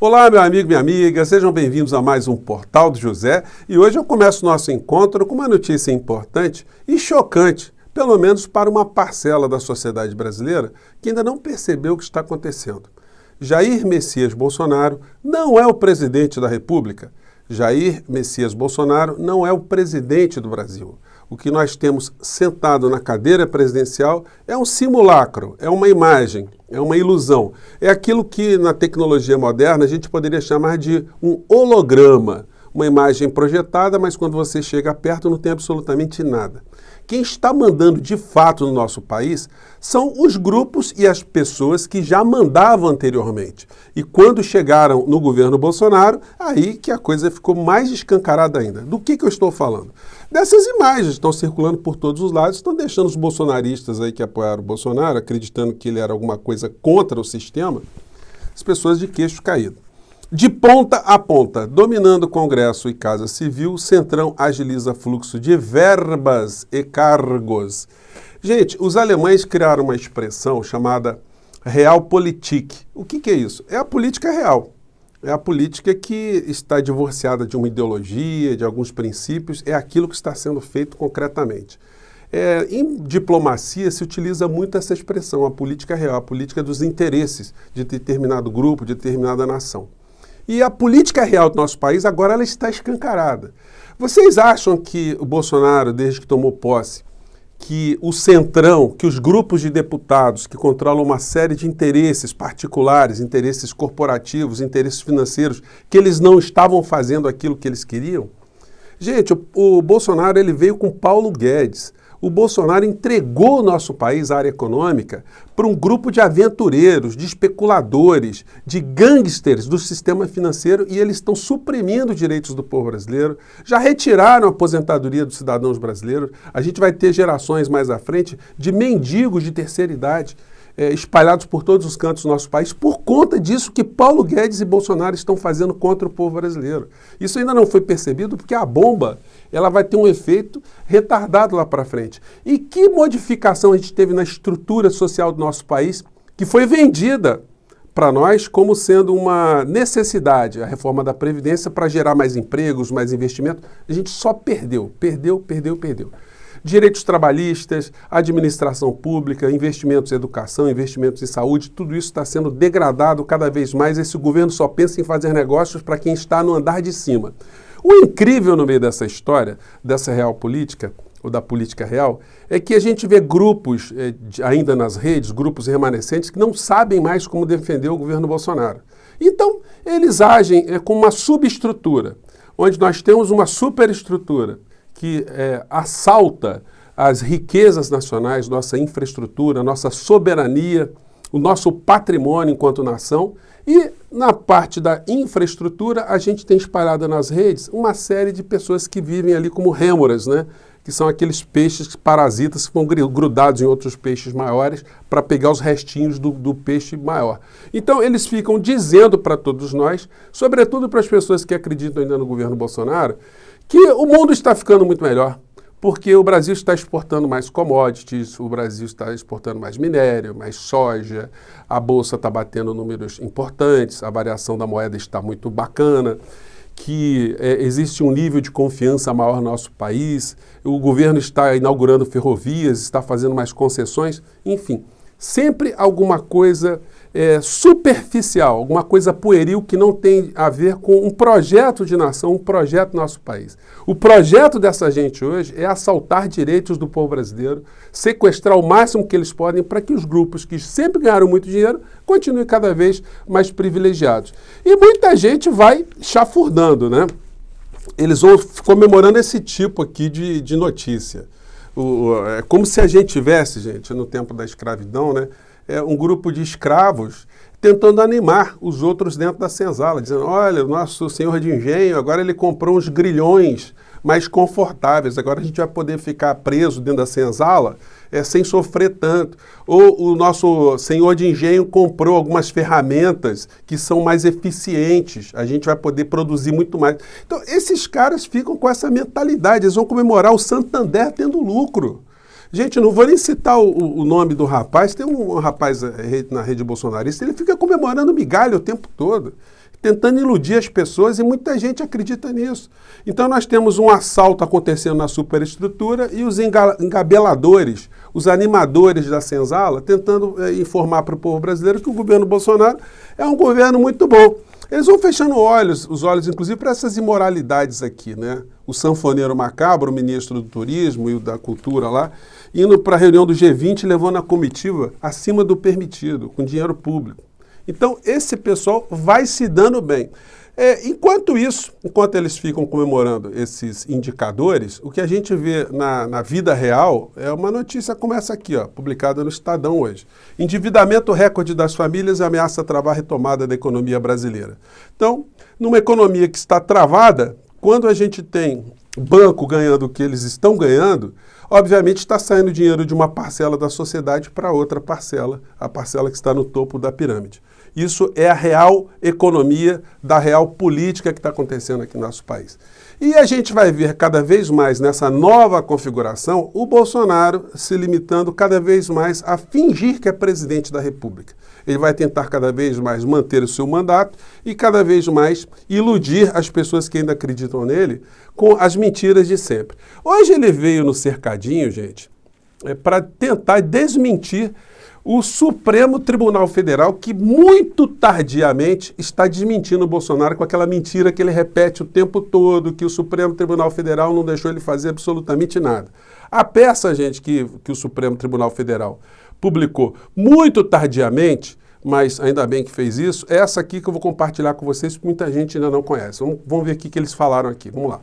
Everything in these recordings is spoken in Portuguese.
Olá, meu amigo, minha amiga, sejam bem-vindos a mais um Portal do José. E hoje eu começo nosso encontro com uma notícia importante e chocante, pelo menos para uma parcela da sociedade brasileira que ainda não percebeu o que está acontecendo. Jair Messias Bolsonaro não é o presidente da República. Jair Messias Bolsonaro não é o presidente do Brasil. O que nós temos sentado na cadeira presidencial é um simulacro, é uma imagem, é uma ilusão. É aquilo que na tecnologia moderna a gente poderia chamar de um holograma. Uma imagem projetada, mas quando você chega perto não tem absolutamente nada. Quem está mandando de fato no nosso país são os grupos e as pessoas que já mandavam anteriormente. E quando chegaram no governo Bolsonaro, aí que a coisa ficou mais escancarada ainda. Do que eu estou falando? Dessas imagens que estão circulando por todos os lados, estão deixando os bolsonaristas aí que apoiaram o Bolsonaro, acreditando que ele era alguma coisa contra o sistema, as pessoas de queixo caído. De ponta a ponta, dominando o Congresso e Casa Civil, o Centrão agiliza fluxo de verbas e cargos. Gente, os alemães criaram uma expressão chamada Realpolitik. O que é isso? É a política real. É a política que está divorciada de uma ideologia, de alguns princípios, é aquilo que está sendo feito concretamente. Em diplomacia se utiliza muito essa expressão, a política real, a política dos interesses de determinado grupo, de determinada nação. E a política real do nosso país agora ela está escancarada. Vocês acham que o Bolsonaro, desde que tomou posse, que o Centrão, que os grupos de deputados que controlam uma série de interesses particulares, interesses corporativos, interesses financeiros, que eles não estavam fazendo aquilo que eles queriam? Gente, o Bolsonaro ele veio com Paulo Guedes. O Bolsonaro entregou o nosso país, a área econômica, para um grupo de aventureiros, de especuladores, de gangsters do sistema financeiro e eles estão suprimindo os direitos do povo brasileiro, já retiraram a aposentadoria dos cidadãos brasileiros, a gente vai ter gerações mais à frente de mendigos de terceira idade, espalhados por todos os cantos do nosso país, por conta disso que Paulo Guedes e Bolsonaro estão fazendo contra o povo brasileiro. Isso ainda não foi percebido porque a bomba ela vai ter um efeito retardado lá para frente. E que modificação a gente teve na estrutura social do nosso país que foi vendida para nós como sendo uma necessidade, a reforma da Previdência para gerar mais empregos, mais investimento. A gente só perdeu. Direitos trabalhistas, administração pública, investimentos em educação, investimentos em saúde, tudo isso está sendo degradado cada vez mais. Esse governo só pensa em fazer negócios para quem está no andar de cima. O incrível no meio dessa história, dessa real política, ou da política real, é que a gente vê grupos ainda nas redes, grupos remanescentes, que não sabem mais como defender o governo Bolsonaro. Então, eles agem com uma subestrutura, onde nós temos uma superestrutura que assalta as riquezas nacionais, nossa infraestrutura, nossa soberania, o nosso patrimônio enquanto nação. E na parte da infraestrutura, a gente tem espalhada nas redes uma série de pessoas que vivem ali como rêmoras, né? Que são aqueles peixes parasitas que ficam grudados em outros peixes maiores para pegar os restinhos do peixe maior. Então, eles ficam dizendo para todos nós, sobretudo para as pessoas que acreditam ainda no governo Bolsonaro, que o mundo está ficando muito melhor, porque o Brasil está exportando mais commodities, o Brasil está exportando mais minério, mais soja, a Bolsa está batendo números importantes, a variação da moeda está muito bacana, que existe um nível de confiança maior no nosso país, o governo está inaugurando ferrovias, está fazendo mais concessões, enfim, sempre alguma coisa superficial, alguma coisa pueril que não tem a ver com um projeto de nação, um projeto do nosso país. O projeto dessa gente hoje é assaltar direitos do povo brasileiro, sequestrar o máximo que eles podem para que os grupos que sempre ganharam muito dinheiro continuem cada vez mais privilegiados. E muita gente vai chafurdando, né? Eles vão comemorando esse tipo aqui de notícia. É como se a gente tivesse, gente, no tempo da escravidão, né? Um grupo de escravos tentando animar os outros dentro da senzala, dizendo, olha, o nosso senhor de engenho, agora ele comprou uns grilhões mais confortáveis, agora a gente vai poder ficar preso dentro da senzala sem sofrer tanto. Ou o nosso senhor de engenho comprou algumas ferramentas que são mais eficientes, a gente vai poder produzir muito mais. Então, esses caras ficam com essa mentalidade, eles vão comemorar o Santander tendo lucro. Gente, não vou nem citar o nome do rapaz, tem um rapaz na rede bolsonarista, ele fica comemorando migalha o tempo todo. tentando iludir as pessoas e muita gente acredita nisso. Então nós temos um assalto acontecendo na superestrutura e os engabeladores, os animadores da senzala, tentando informar para o povo brasileiro que o governo Bolsonaro é um governo muito bom. Eles vão fechando os olhos, inclusive, para essas imoralidades aqui, né? O sanfoneiro macabro, o ministro do Turismo e o da Cultura lá, indo para a reunião do G20, levando a comitiva acima do permitido, com dinheiro público. Então, esse pessoal vai se dando bem. Enquanto eles ficam comemorando esses indicadores, o que a gente vê na vida real é uma notícia como essa aqui, ó, publicada no Estadão hoje. Endividamento recorde das famílias ameaça travar a retomada da economia brasileira. Então, numa economia que está travada, quando a gente tem banco ganhando o que eles estão ganhando, obviamente está saindo dinheiro de uma parcela da sociedade para outra parcela, a parcela que está no topo da pirâmide. Isso é a real economia da real política que está acontecendo aqui no nosso país. E a gente vai ver cada vez mais nessa nova configuração o Bolsonaro se limitando cada vez mais a fingir que é presidente da República. Ele vai tentar cada vez mais manter o seu mandato e cada vez mais iludir as pessoas que ainda acreditam nele com as mentiras de sempre. Hoje ele veio no cercadinho, gente, para tentar desmentir o Supremo Tribunal Federal, que muito tardiamente está desmentindo o Bolsonaro com aquela mentira que ele repete o tempo todo, que o Supremo Tribunal Federal não deixou ele fazer absolutamente nada. A peça, gente, que o Supremo Tribunal Federal publicou muito tardiamente, mas ainda bem que fez isso, é essa aqui que eu vou compartilhar com vocês, que muita gente ainda não conhece. Vamos ver o que eles falaram aqui. Vamos lá.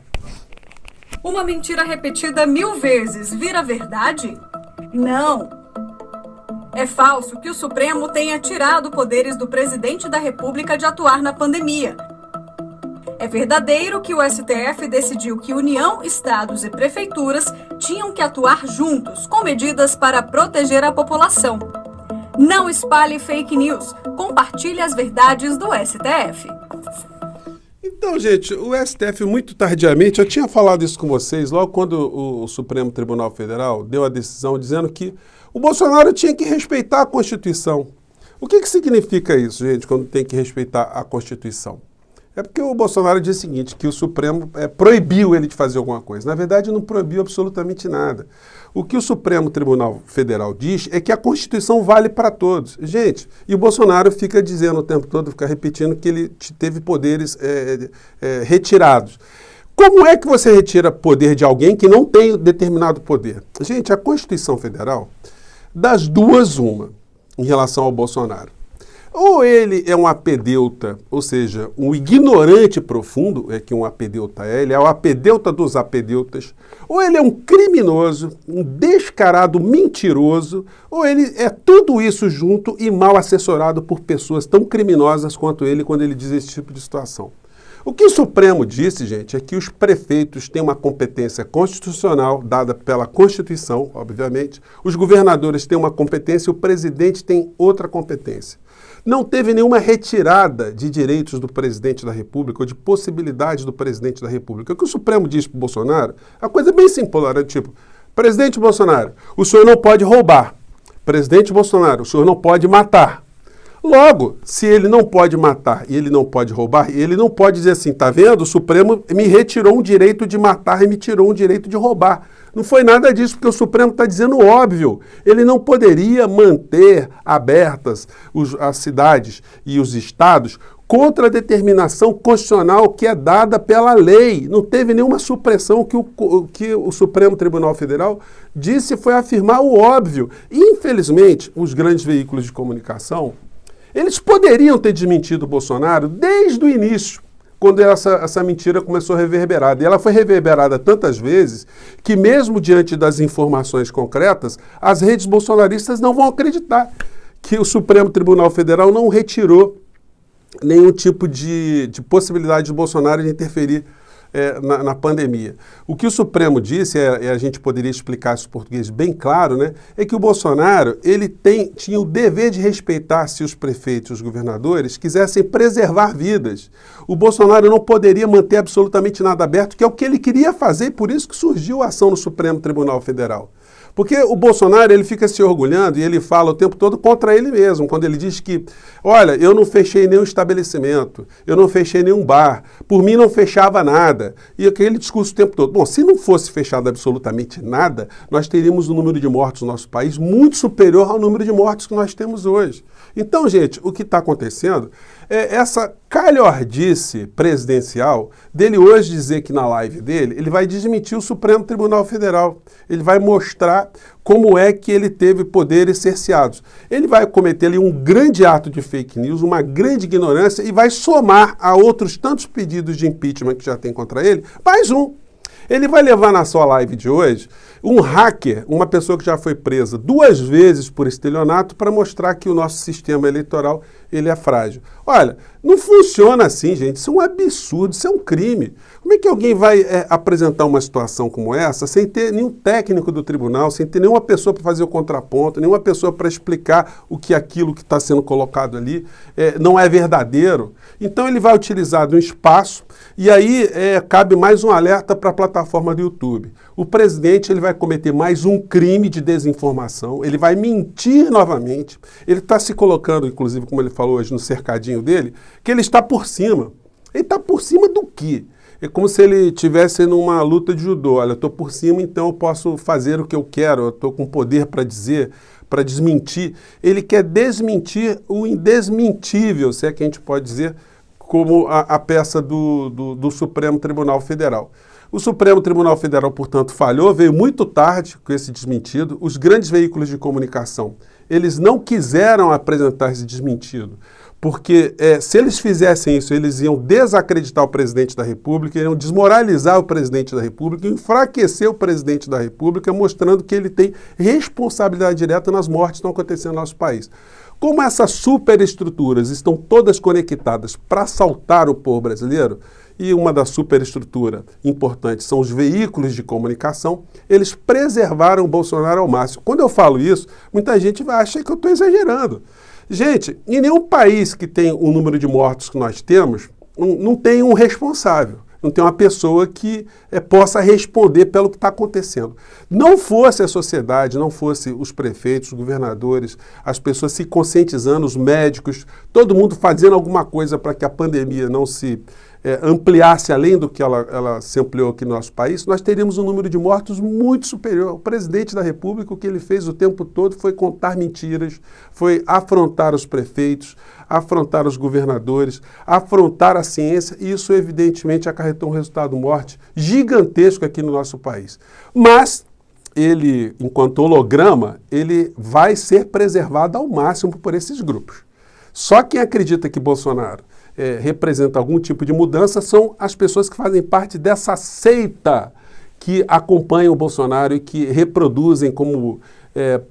Uma mentira repetida 1000 vezes vira verdade? Não. É falso que o Supremo tenha tirado poderes do presidente da República de atuar na pandemia. É verdadeiro que o STF decidiu que União, estados e prefeituras tinham que atuar juntos, com medidas para proteger a população. Não espalhe fake news, compartilhe as verdades do STF. Então, gente, o STF muito tardiamente, eu tinha falado isso com vocês, logo quando o Supremo Tribunal Federal deu a decisão dizendo que o Bolsonaro tinha que respeitar a Constituição. O que significa isso, gente, quando tem que respeitar a Constituição? É porque o Bolsonaro diz o seguinte, que o Supremo proibiu ele de fazer alguma coisa. Na verdade, não proibiu absolutamente nada. O que o Supremo Tribunal Federal diz é que a Constituição vale para todos. Gente, e o Bolsonaro fica dizendo o tempo todo, fica repetindo que ele teve poderes retirados. Como é que você retira poder de alguém que não tem determinado poder? Gente, a Constituição Federal, das duas, uma, em relação ao Bolsonaro. Ou ele é um apedeuta, ou seja, um ignorante profundo, é que um apedeuta ele é o apedeuta dos apedeutas, ou ele é um criminoso, um descarado mentiroso, ou ele é tudo isso junto e mal assessorado por pessoas tão criminosas quanto ele quando ele diz esse tipo de situação. O que o Supremo disse, gente, é que os prefeitos têm uma competência constitucional, dada pela Constituição, obviamente, os governadores têm uma competência e o presidente tem outra competência. Não teve nenhuma retirada de direitos do presidente da República ou de possibilidades do presidente da República. O que o Supremo disse para o Bolsonaro, a coisa é bem simples, era tipo, presidente Bolsonaro, o senhor não pode roubar. Presidente Bolsonaro, o senhor não pode matar. Logo, se ele não pode matar e ele não pode roubar, ele não pode dizer assim, tá vendo? O Supremo me retirou um direito de matar e me tirou um direito de roubar. Não foi nada disso, porque o Supremo está dizendo óbvio. Ele não poderia manter abertas as cidades e os estados contra a determinação constitucional que é dada pela lei. Não teve nenhuma supressão. Que o Supremo Tribunal Federal disse foi afirmar o óbvio. Infelizmente, os grandes veículos de comunicação, eles poderiam ter desmentido o Bolsonaro desde o início, quando essa mentira começou a reverberar. E ela foi reverberada tantas vezes que, mesmo diante das informações concretas, as redes bolsonaristas não vão acreditar que o Supremo Tribunal Federal não retirou nenhum tipo de possibilidade de Bolsonaro de interferir na pandemia. O que o Supremo disse, a gente poderia explicar isso em português bem claro, né, é que o Bolsonaro ele tinha o dever de respeitar se os prefeitos e os governadores quisessem preservar vidas. O Bolsonaro não poderia manter absolutamente nada aberto, que é o que ele queria fazer, e por isso que surgiu a ação no Supremo Tribunal Federal. Porque o Bolsonaro, ele fica se orgulhando e ele fala o tempo todo contra ele mesmo, quando ele diz que, olha, eu não fechei nenhum estabelecimento, eu não fechei nenhum bar, por mim não fechava nada. E aquele discurso o tempo todo. Bom, se não fosse fechado absolutamente nada, nós teríamos um número de mortos no nosso país muito superior ao número de mortos que nós temos hoje. Então, gente, o que está acontecendo é essa calhordice presidencial dele hoje dizer que na live dele ele vai desmentir o Supremo Tribunal Federal. Ele vai mostrar como é que ele teve poderes cerceados. Ele vai cometer ali um grande ato de fake news, uma grande ignorância e vai somar a outros tantos pedidos de impeachment que já tem contra ele, mais um. Ele vai levar na sua live de hoje um hacker, uma pessoa que já foi presa 2 vezes por estelionato para mostrar que o nosso sistema eleitoral ele é frágil. Olha, não funciona assim, gente. Isso é um absurdo, isso é um crime. Como é que alguém vai apresentar uma situação como essa sem ter nenhum técnico do tribunal, sem ter nenhuma pessoa para fazer o contraponto, nenhuma pessoa para explicar o que aquilo que está sendo colocado ali não é verdadeiro? Então ele vai utilizar de um espaço e aí cabe mais um alerta para a plataforma do YouTube. O presidente ele vai cometer mais um crime de desinformação, ele vai mentir novamente, ele está se colocando, inclusive, como ele falou hoje no cercadinho dele, que ele está por cima. Ele está por cima do quê? É como se ele estivesse numa luta de judô. Olha, eu estou por cima, então eu posso fazer o que eu quero, eu estou com poder para dizer, para desmentir. Ele quer desmentir o indesmentível, se é que a gente pode dizer, como a peça do Supremo Tribunal Federal. O Supremo Tribunal Federal, portanto, falhou, veio muito tarde com esse desmentido. Os grandes veículos de comunicação, eles não quiseram apresentar esse desmentido, porque se eles fizessem isso, eles iam desacreditar o presidente da República, iriam desmoralizar o presidente da República, enfraquecer o presidente da República, mostrando que ele tem responsabilidade direta nas mortes que estão acontecendo no nosso país. Como essas superestruturas estão todas conectadas para assaltar o povo brasileiro, e uma da superestrutura importante são os veículos de comunicação, eles preservaram o Bolsonaro ao máximo. Quando eu falo isso, muita gente vai achar que eu estou exagerando. Gente, em nenhum país que tem o número de mortos que nós temos, não tem um responsável. Não tem uma pessoa que possa responder pelo que está acontecendo. Não fosse a sociedade, não fosse os prefeitos, os governadores, as pessoas se conscientizando, os médicos, todo mundo fazendo alguma coisa para que a pandemia não se ampliasse além do que ela se ampliou aqui no nosso país, nós teríamos um número de mortos muito superior. O presidente da República, o que ele fez o tempo todo foi contar mentiras, foi afrontar os prefeitos, afrontar os governadores, afrontar a ciência, e isso evidentemente acarretou um resultado morte gigantesco aqui no nosso país. Mas ele, enquanto holograma, ele vai ser preservado ao máximo por esses grupos. Só quem acredita que Bolsonaro representa algum tipo de mudança são as pessoas que fazem parte dessa seita que acompanham o Bolsonaro e que reproduzem como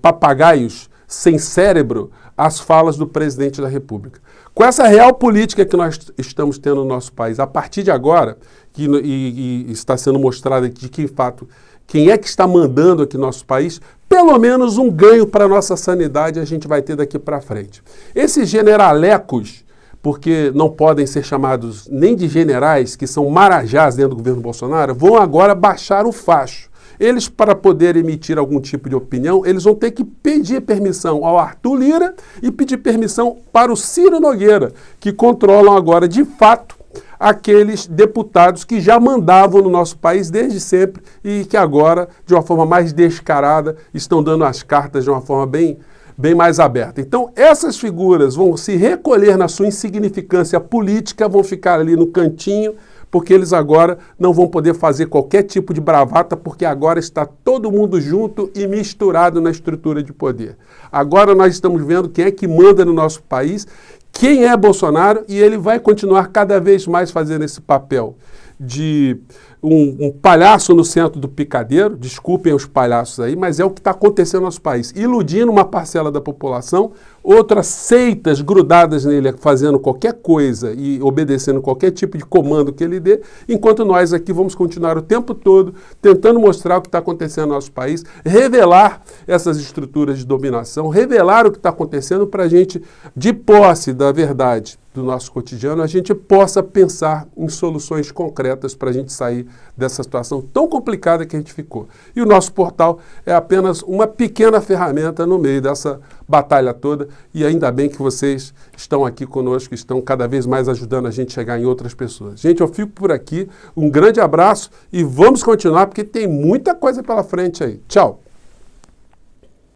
papagaios sem cérebro as falas do presidente da República. Com essa real política que nós estamos tendo no nosso país, a partir de agora, e está sendo mostrado aqui de que fato quem é que está mandando aqui no nosso país, pelo menos um ganho para a nossa sanidade a gente vai ter daqui para frente. Esses generalecos, porque não podem ser chamados nem de generais, que são marajás dentro do governo Bolsonaro, vão agora baixar o facho. Eles, para poder emitir algum tipo de opinião, eles vão ter que pedir permissão ao Arthur Lira e pedir permissão para o Ciro Nogueira, que controlam agora, de fato, aqueles deputados que já mandavam no nosso país desde sempre e que agora, de uma forma mais descarada, estão dando as cartas de uma forma bem mais aberta. Então, essas figuras vão se recolher na sua insignificância política, vão ficar ali no cantinho, porque eles agora não vão poder fazer qualquer tipo de bravata, porque agora está todo mundo junto e misturado na estrutura de poder. Agora nós estamos vendo quem é que manda no nosso país, quem é Bolsonaro, e ele vai continuar cada vez mais fazendo esse papel de um palhaço no centro do picadeiro, desculpem os palhaços aí, mas é o que está acontecendo no nosso país, iludindo uma parcela da população, outras seitas grudadas nele fazendo qualquer coisa e obedecendo qualquer tipo de comando que ele dê, enquanto nós aqui vamos continuar o tempo todo tentando mostrar o que está acontecendo no nosso país, revelar essas estruturas de dominação, revelar o que está acontecendo para a gente, de posse da verdade do nosso cotidiano, a gente possa pensar em soluções concretas para a gente sair dessa situação tão complicada que a gente ficou. E o nosso portal é apenas uma pequena ferramenta no meio dessa batalha toda, e ainda bem que vocês estão aqui conosco, estão cada vez mais ajudando a gente a chegar em outras pessoas. Gente, eu fico por aqui, um grande abraço e vamos continuar porque tem muita coisa pela frente aí. Tchau!